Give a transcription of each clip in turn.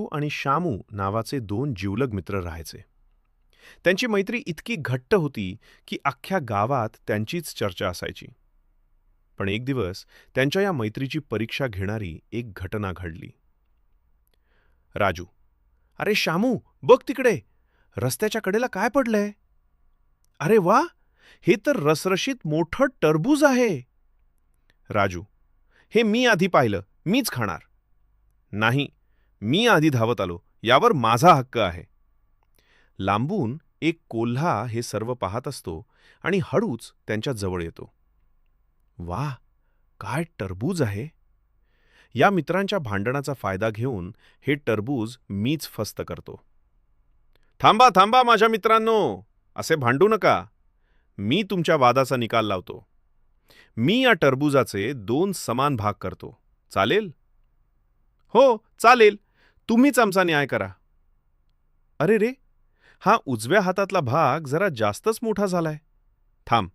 आणि शामू नावाचे दोन जिवलग मित्र राहायचे. त्यांची मैत्री इतकी घट्ट होती की अख्ख्या गावात त्यांचीच चर्चा असायची. पण एक दिवस त्यांच्या या मैत्रीची परीक्षा घेणारी एक घटना घडली. राजू, अरे शामू, बघ तिकडे, रस्त्याच्या कडेला काय पडलंय? अरे वा, हे तर रसरशीत मोठं टरबूज आहे. राजू, हे मी आधी पाहिलं, मीच खाणार. नाही, मी आधी धावत आलो, यावर माझा हक्क आहे. लांबून एक कोल्हा हे सर्व पाहत असतो आणि हळूच त्यांच्या जवळ येतो. वाह, काय टरबूज आहे. या मित्रांच्या भांडणाचा फायदा घेऊन हे टरबूज मीच फस्त करतो. थांबा थांबा माझ्या मित्रांनो, असे भांडू नका. मी तुमच्या वादाचा निकाल लावतो. मी या टरबूजाचे 2 समान भाग करतो. चालेल? हो, चालेल. तुम्हीच आमचा न्याय करा. अरे रे, हा उजव्या हातातला भाग जरा जास्तच मोठा झालाय. थांब,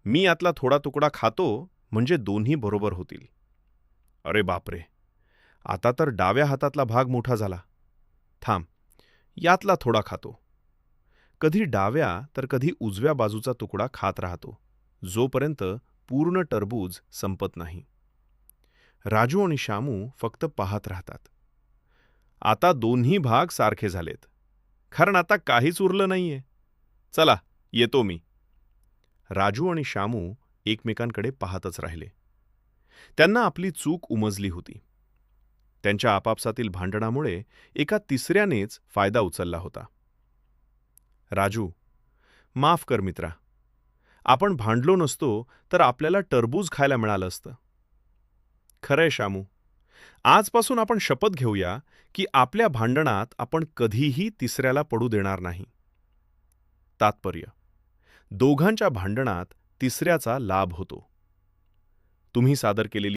मी यातला थोडा तुकडा खातो, म्हणजे दोन्ही बरोबर होतील. अरे बापरे, आता तर डाव्या हातातला भाग मोठा झाला. थांब, यातला थोडा खातो. कधी डाव्या तर कधी उजव्या बाजूचा तुकडा खात राहतो, जोपर्यंत पूर्ण टरबूज संपत नाही. राजू आणि शामू फक्त पाहत राहतात. आता दोन्ही भाग सारखे झालेत, कारण आता काहीच उरलं नाहीये. चला, येतो मी. राजू आणि शामू एकमेकांकडे पाहतच राहिले. त्यांना आपली चूक उमजली होती. त्यांच्या आपापसातील भांडणामुळे एका तिसऱ्यानेच फायदा उचलला होता. राजू, माफ कर मित्रा. आपण भांडलो नसतो तर आपल्याला टरबूज खायला मिळालं असतं. खरंय शामू. आजपासून आपण शपथ घेऊया की आपल्या भांडणात आपण कधीही तिसऱ्याला पडू देणार नाही. तात्पर्य: दोघांच्या भांडणात तिसऱ्याचा लाभ होतो. तुम्ही सादर केलेली